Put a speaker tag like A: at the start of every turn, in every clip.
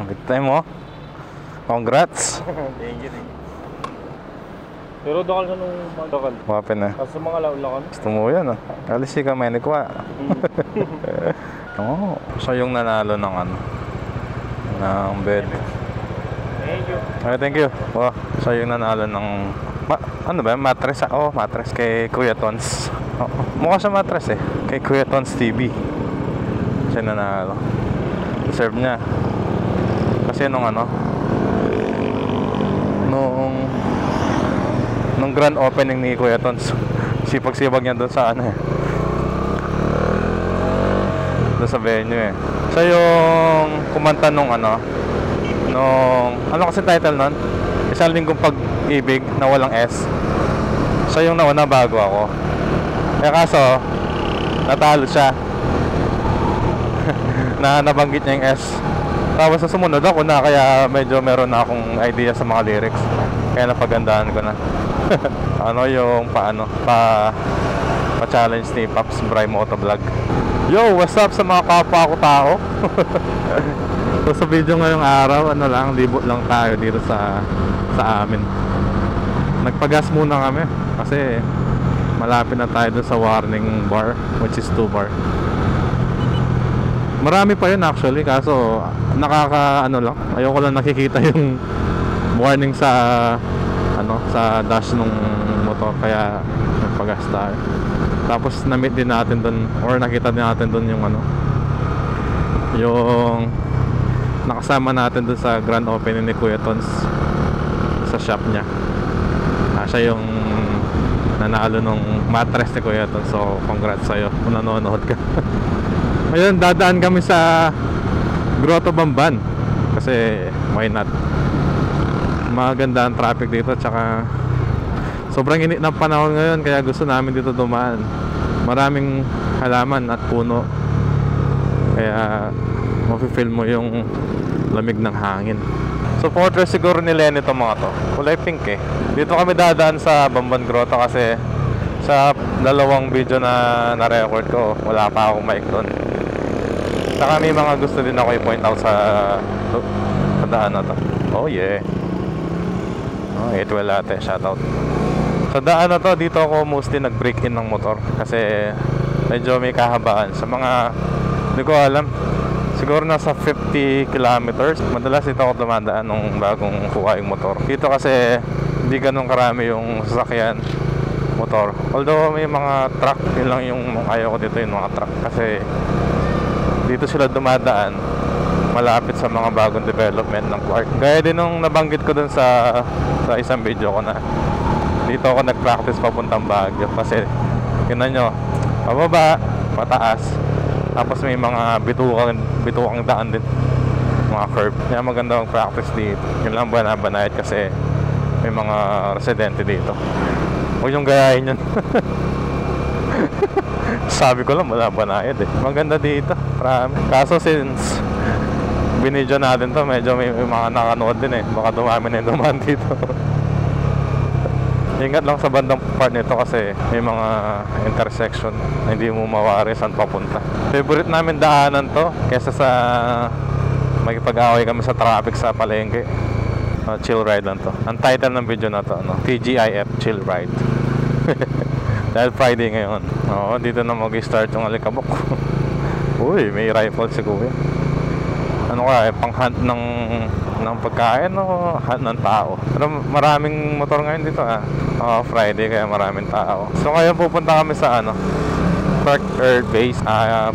A: Good time mo. Congrats.
B: Thank you. Pero dakal ka nung dakal.
A: Wapin na.
B: Kasi mga laulakan.
A: Gusto mo yan, ah. Alis ka may nikwa. Oo. Siya yung nanalo ng ano, ng bed.
B: Thank you.
A: Okay, thank you. Oh, siya yung nanalo ng ano ba? Mattress. Oh, mattress kay Kuya Tons. Oh, mukha siya mattress eh. Kay Kuya Tons TV. Siya nanalo. Deserve niya. Kasi nung ano, nung grand opening ni Kuya Tons, sipag-sipag niya doon sa ano eh, doon sa venue eh. Siya yung kumanta nung ano kasi title nun? Isang Linggong Pag-ibig na walang S. Siya yung nauna bago ako. Kaya kaso natalo siya. Nabanggit niya yung S. Tapos sa sumunod ako na, kaya medyo meron na akong idea sa mga lyrics. Kaya napagandahan ko na. Ano yung pa-challenge ni Pops Bry Motovlog. Yo, what's up sa mga kapwa ko tao? So sa video ngayong araw, libot lang tayo dito sa amin. Nagpagas muna kami kasi malapit na tayo dun sa warning bar, which is 2 bar. Marami pa yun actually, kaso lang, ayoko lang nakikita yung warning sa sa dash nung motor, kaya nagpagas tayo. Tapos na-meet din natin dun, or nakita din natin dun yung yung nakasama natin dun sa grand opening ni Kuya Tons sa shop niya. Siya yung nanalo nung mattress ni Kuya Tons, so congrats sa'yo kung nanonood ka. Ngayon dadaan kami sa Grotto Bamban kasi why not, maganda ang traffic dito, tsaka sobrang init ng panahon ngayon, kaya gusto namin dito dumaan. Maraming halaman at puno, kaya mafe-feel mo yung lamig ng hangin. Supporter siguro ni Lenny itong mga to, kulay pink eh. Dito kami dadaan sa Bamban Grotto kasi sa dalawang video na na-record ko, wala pa akong mic doon. Saka may mga gusto din ako i-point out sa daan na to. Oh yeah. Oh, 8 Latte, shoutout. Sa daan na to, dito ako mostly nag-break in ng motor kasi medyo may kahabaan. Sa mga, hindi ko alam, siguro nasa 50 kilometers. Madalas dito ako dumadaan nung bagong kuha yung motor. Dito kasi hindi ganun karami yung sasakyan, motor. Although may mga truck, yun lang yung ayaw ko dito, yung mga truck. Kasi dito sila dumadaan malapit sa mga bagong development ng Clark. Gaya din nung nabanggit ko dun sa isang video ko na dito ako nag-practice papuntang Baguio kasi tingnan nyo, pababa, pataas, tapos may mga bitukang daan din, mga curve. Kaya maganda mag-practice dito. Yun lang banayad kasi may mga residente dito. Huwag yung gayahin yun. Sabi ko lang wala banayad eh. Maganda dito, marami. Kaso since binidyo natin to, medyo may mga nakanood din eh. Baka dumami na yung dumaan dito. Ingat lang sa bandang part nito kasi may mga intersection na hindi mo mawari saan papunta. Favorite namin daanan to kesa sa makipag-away kami sa traffic sa palengke. Chill ride lang to. Ang title ng video na to, TGIF, Chill Ride. Dahil Friday ngayon. Oo, dito na mag-start yung alikabok. Uy, may rifle si Kuya. Ano ka, pang-hunt ng pagkain o hunt ng tao? Pero maraming motor ngayon dito Friday, kaya maraming tao. So ngayon pupunta kami sa Park Air Base.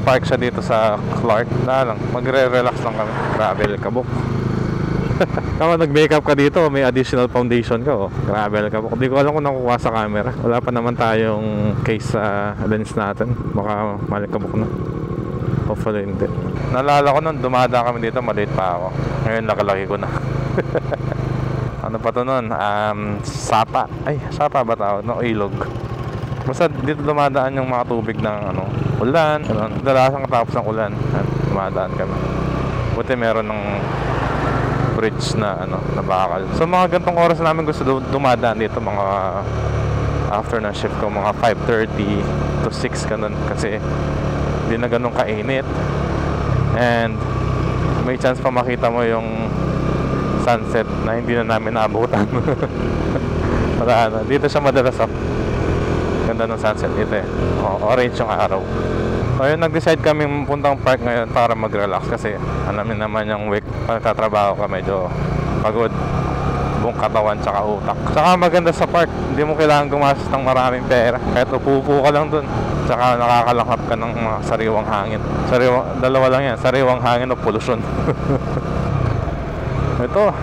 A: Park siya dito sa Clark. Lang, magre-relax lang kami. Grabe, alikabok. Kapag nag-makeup ka dito, may additional foundation ka. Grabe ka. Hindi ko alam kung nakukuha sa camera. Wala pa naman tayong case sa lens natin. Baka malikabok na. Hopefully hindi. Naalala ko nung dumadaan kami dito, maliit pa ako. Ngayon nakalaki ko na. Ano pa to nun? Sapa. Ay, Sapa ba tawag? No, ilog. Basta dito dumadaan yung mga tubig ng ulan. Dalasang katapos ng ulan. Dumadaan kami. Buti meron ng bridge na na bakal. So mga gantong oras namin gusto dumadaan dito, mga after ng shift ko, mga 5:30 to 6 ganun, kasi hindi na ganun kainit and may chance pa makita mo yung sunset na hindi na namin naabutan. Wala na. Dito siya madalas oh. Ganda ng sunset dito eh. Orange yung araw. So yun, nag-decide kami puntang park ngayon para mag-relax kasi alamin naman yung week pagtatrabaho ka medyo pagod buong katawan tsaka utak. Tsaka maganda sa park, hindi mo kailangan gumastos ng maraming pera. Kahit upo ka lang dun, tsaka nakakalanghap ka ng mga sariwang hangin. Dalawa lang yan, sariwang hangin o pollution. Ito,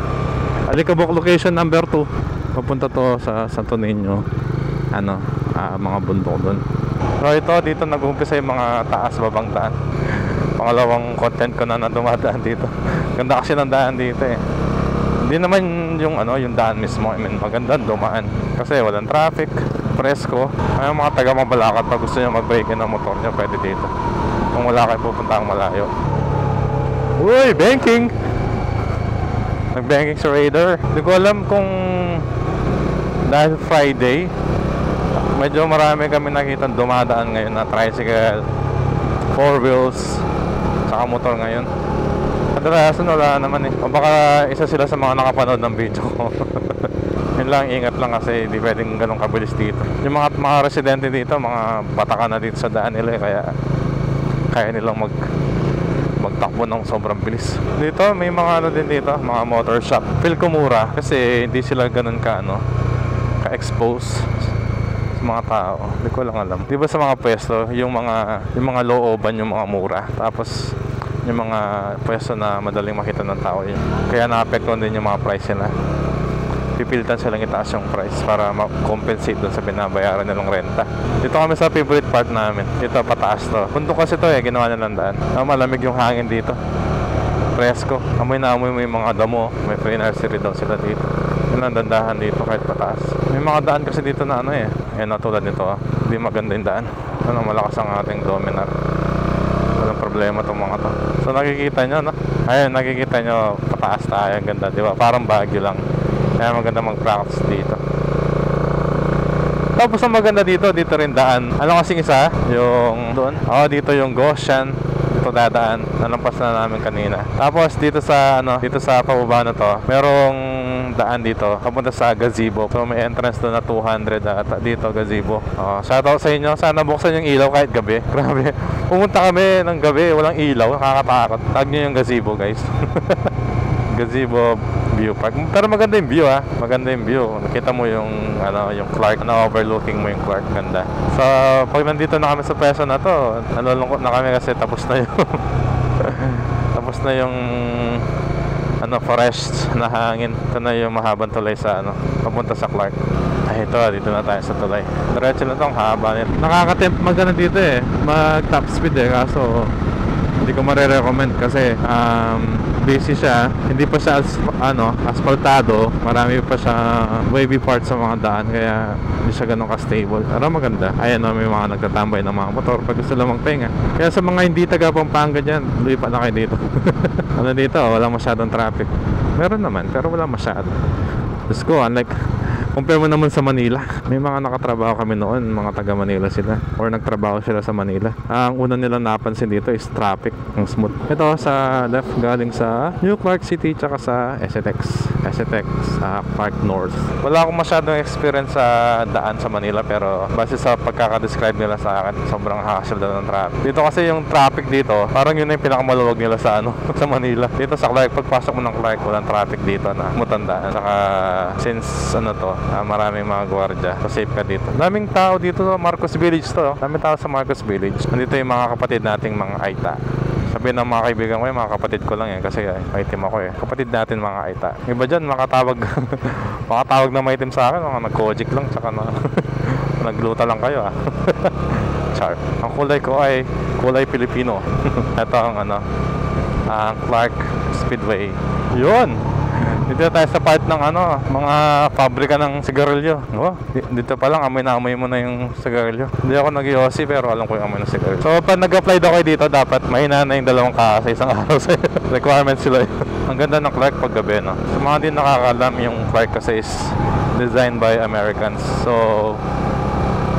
A: Alicabok location number 2. Papunta to sa Santo Niño. Mga bundok dun. So ito, dito nag-umpisa yung mga taas-babang daan. Pangalawang content ko na dumadaan dito. Ganda kasi ng daan dito eh. Hindi naman yung daan mismo. I mean, maganda dumaan. Kasi walang traffic, presko. Ay mga taga Mabalacat, pag gusto nyo mag-break in ng motor nyo, pwede dito. Kung wala kayo pupuntang malayo. Uy, banking! Nag-banking sa Raider. Hindi ko alam kung dahil Friday, medyo marami kami nakita dumadaan ngayon na tricycle, 4 wheels, saka motor ngayon. Kadalasan wala naman eh. O baka isa sila sa mga nakapanood ng video ko. Yun lang, ingat lang kasi hindi pwedeng ganun kabilis dito. Yung mga residente dito, mga pataka na dito sa daan nila kaya nilang magtakbo ng sobrang bilis. Dito may mga din dito, mga motor shop. Feel ko mura kasi hindi sila ganun ka-expose sa mga tao. Hindi ko lang alam. Di ba sa mga pwesto, yung mga looban yung mga mura. Tapos yung mga pwesto na madaling makita ng tao yun. Kaya na-apektuhan din yung mga price nila. Pipilitan silang itaas yung price para ma-compensate dun sa binabayaran nilang renta. Dito kami sa favorite part namin. Dito pataas to. Bundok kasi to ginawa nilang daan. Malamig yung hangin dito. Presko. Amoy na amoy mo yung mga damo. May free nursery daw sila dito. Yun ang dandahan dito kahit pataas. May mga daan kasi dito na tulad nito Hindi maganda yung daan. Malakas ang ating Dominar. Walang problema itong mga to. So nakikita nyo Ayun, nakikita nyo pataas tayo. Ang ganda, di ba? Parang Baguio lang. Kaya maganda mag-practice dito. Tapos ang maganda dito rin daan. Ano kasing isa? Yung doon. Dito yung Goshen. Ito dadaan. Nalampas na namin kanina. Tapos dito sa pababa na to, merong daan dito papunta sa gazebo. So may entrance doon na 200 dito gazebo. Shoutout sa inyo. Sana buksan yung ilaw kahit gabi. Grabe. Pumunta kami ng gabi, walang ilaw. Nakakatakot. Tag nyo yung gazebo, guys. Gazebo View Park. Pero maganda yung view Maganda yung view. Nakita mo yung Clark na overlooking mo yung Clark. Ganda. So pag nandito na kami sa pwesto na to, nalulungkot na kami kasi tapos na yung forest na hangin. Ito na yung mahabang tulay sa papunta sa Clark. Ay ito, dito na tayo sa tulay. Diretso na tong haba nito. Nakaka-tempt magana dito mag top speed kaso hindi ko marirecommend kasi busy siya, hindi pa siya asphaltado, marami pa siya wavy parts sa mga daan kaya hindi siya ganun ka-stable. Pero maganda. Ayan may mga nagtatambay ng mga motor pag gusto lang magpahinga. Kaya sa mga hindi taga Pampanga dyan, luwi pa na kayo dito. Dito, wala masyadong traffic. Meron naman, pero wala masyado. Let's go, compare mo naman sa Manila. May mga nakatrabaho kami noon, mga taga Manila sila or nagtrabaho sila sa Manila. Ang una nilang napansin dito is traffic, ang smooth. Ito sa left galing sa New Clark City tsaka sa STX Park North. Wala akong masyadong experience sa daan sa Manila pero base sa pagkaka-describe nila sa akin, sobrang hassle daw ng traffic. Dito kasi yung traffic dito, parang yun na yung pinakamaluwag nila sa sa Manila. Dito sa Clark, pagpasok mo ng Clark, walang traffic dito na mutandaan. Saka since maraming mga gwardiya, so safe ka dito. Daming tao dito sa Marcos Village to. Daming tao sa Marcos Village. Nandito yung mga kapatid nating mga Aita. Sabi ng mga kaibigan ko mga kapatid ko lang kasi maitim ako Kapatid natin mga Aita. Iba dyan, makatawag na maitim sa akin, mga nag-kojik lang, tsaka nagluta lang kayo Char. Ang kulay ko ay kulay Pilipino. Ito ang Clark Speedway. Yun! Dito tayo sa part ng mga pabrika ng sigarilyo. Dito pa lang amoy na amoy mo na yung sigarilyo. Hindi ako nag-iossi pero alam ko yung amoy ng sigarilyo. So pag nag-apply daw kayo dito, dapat mahina na yung 2 ka sa isang araw sa requirements sila. Ang ganda ng Clark pag gabi, Sa mga din nakakalam, yung Clark kasi is designed by Americans. So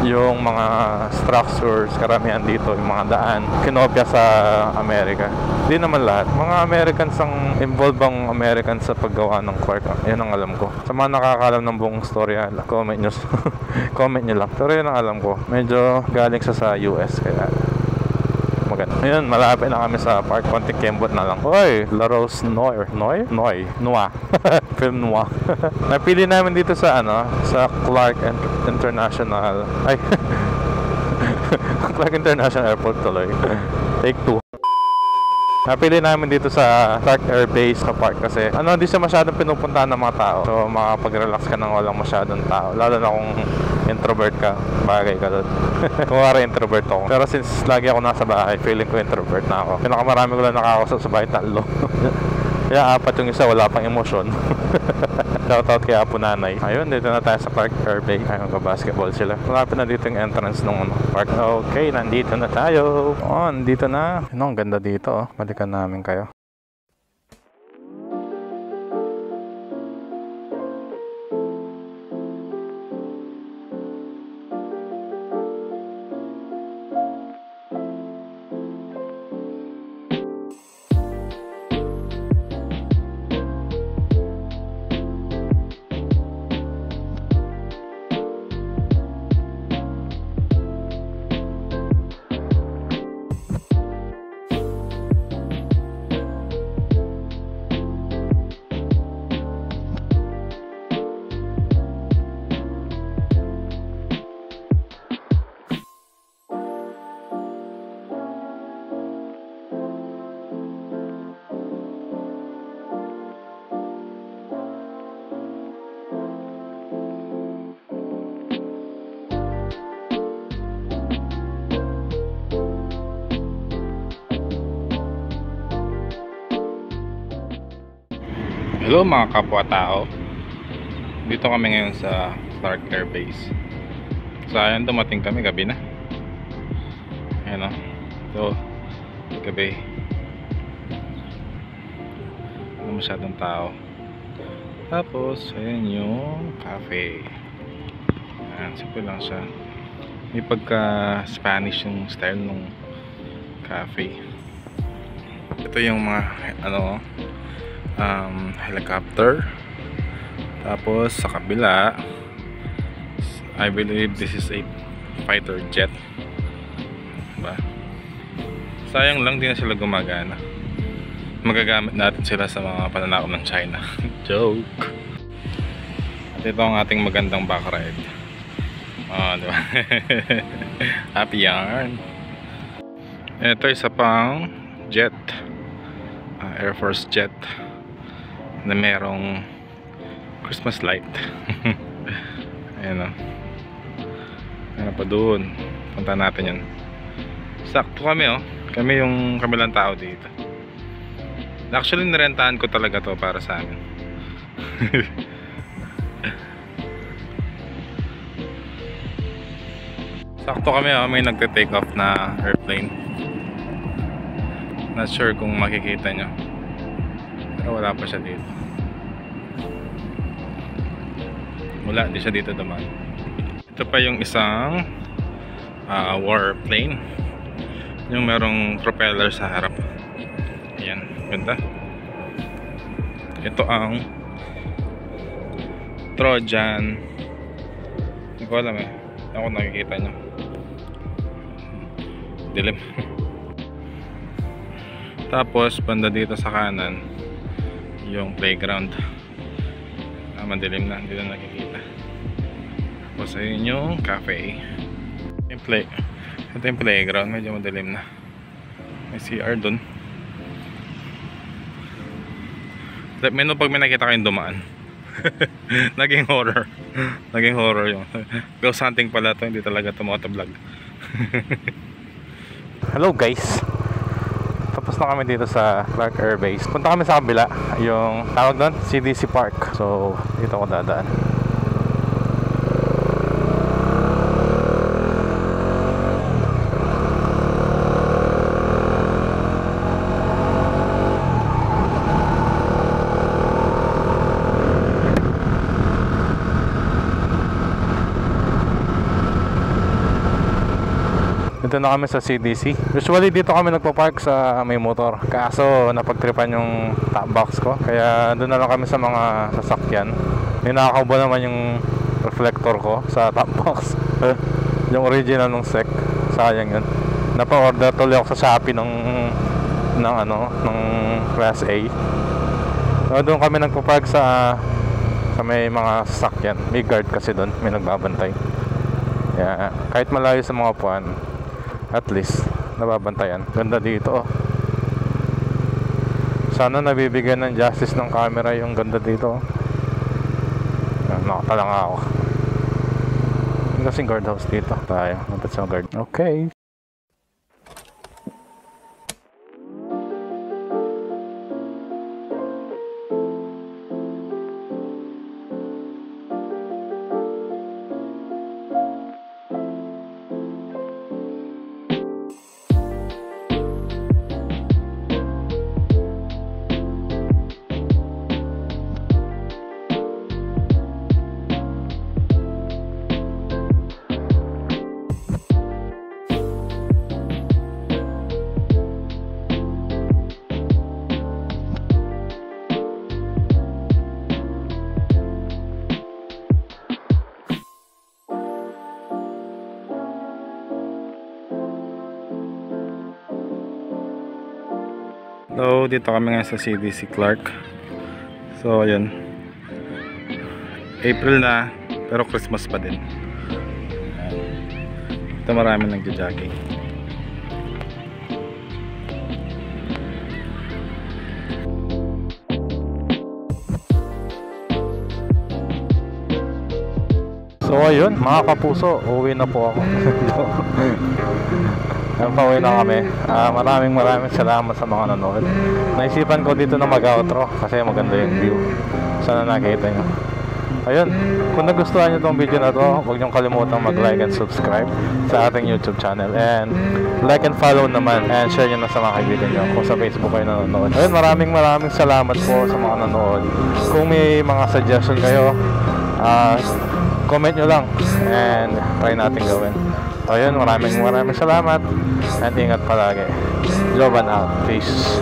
A: yung mga structures, karamihan dito, yung mga daan, kinopya sa Amerika. Hindi naman lahat. Mga Americans ang involved ang Americans sa paggawa ng Clark. Yan ang alam ko. Sa mga nakakalam ng buong storya, comment nyo. Comment nyo lang. Pero yun ang alam ko. Medyo galing sa US, kaya maganda. Ayun, malapit na kami sa park. Konting kembot na lang. Oy, La Rose Noir. Noir? Noir. Film noir. Napili namin dito sa sa Clark International. Ay. Clark International Airport tuloy. Take 2. Napili namin dito sa Clark Air Base na park kasi hindi siya masyadong pinupuntahan ng mga tao. So makapag-relax ka nang walang masyadong tao. Lalo na kung introvert ka, bagay ka doon. Kung wala introvert ako. Pero since lagi ako nasa bahay, feeling ko introvert na ako. Pinakamarami ko lang nakakausap sa bahay, 3. Kaya 4 yung isa, wala pang emosyon. Shoutout kay Apo Nanay. Ayun, dito na tayo sa Clark Air Base. Ayun, basketball sila. Malapit na dito yung entrance ng park. Okay, nandito na tayo. Nandito na. Ang ganda dito. Balikan namin kayo.
C: Hello mga kapwa-tao. Dito kami ngayon sa Clark Air Base. Sayang dumating kami, gabi na. Ayan o. So, gabi. Wala masyadong tao. Tapos, ayan yung cafe. Ayan, simple lang siya. May pagka-Spanish yung style ng cafe. Ito yung mga, helicopter. Tapos sa kabila, I believe this is a fighter jet, diba? Sayang lang, di na sila gumagana. Magagamit natin sila sa mga pananakop ng China. Joke. At ito ang ating magandang back ride. Diba? Happy yarn. Ito isa pang jet, Air Force jet na merong Christmas light. Ayan o. Ayan pa doon. Punta natin yan. Sakto kami Kami yung kamilang tao dito. Actually nirentahan ko talaga to para sa amin. Sakto kami may nagte-take off na airplane. Not sure kung makikita nyo, pero wala pa siya dito. Wala, di siya dito dumaan. Ito pa yung isang warplane, yung merong propeller sa harap. Ayan, ganda. Ito ang Trojan. Hindi ko alam ako nakikita nyo. Dilim. Tapos banda dito sa kanan yung playground. Madilim na, hindi na nakikita. Tapos ayun yung cafe. Ito yung playground, medyo madilim na. May CR dun. Let me know pag may nakita kayong dumaan. Naging horror. Naging horror yung ghost hunting pala to, hindi talaga to motovlog.
A: Hello guys. Tapos na kami dito sa Clark Air Base. Punta kami sa kabila, yung tawag doon, CDC Park. So, dito ako dadaan. Dito na kami sa CDC. Usually dito kami nagpa-park sa may motor. Kaso napagtripan yung top box ko. Kaya doon na lang kami sa mga sasakyan. May nakakaubo naman yung reflector ko sa top box. Yung original ng SEC. Sayang yun. Napa-order tuloy ako sa Shopee ng Class A. So doon kami nagpa-park sa may mga sasakyan. May guard kasi doon. May nagbabantay. Kaya kahit malayo sa mga puwan, at least nababantayan. Ganda dito, oh. Sana nabibigyan ng justice ng camera yung ganda dito, oh. Nakatalanga ako. Yung kasing guardhouse dito. Tayo, napit sa guard. Okay.
C: So, dito kami ngayon sa CDC Clark. So, ayun. April na, pero Christmas pa din. Ito marami nagja-jogging.
A: So ayun, mga kapuso, uwi na po ako. Pauwi na kami. Maraming salamat sa mga nanood. Naisipan ko dito na mag-outro kasi maganda yung view. Sana nakita nyo. Ayun, kung nagustuhan nyo itong video na to, huwag nyo kalimutang mag-like and subscribe sa ating YouTube channel. And like and follow naman. And share nyo na sa mga kaibigan nyo kung sa Facebook kayo nanonood. Ayun, maraming salamat po sa mga nanood. Kung may mga suggestion kayo, comment nyo lang and try natin gawin. Ayun, maraming salamat and ingat palagi. Joban out. Peace.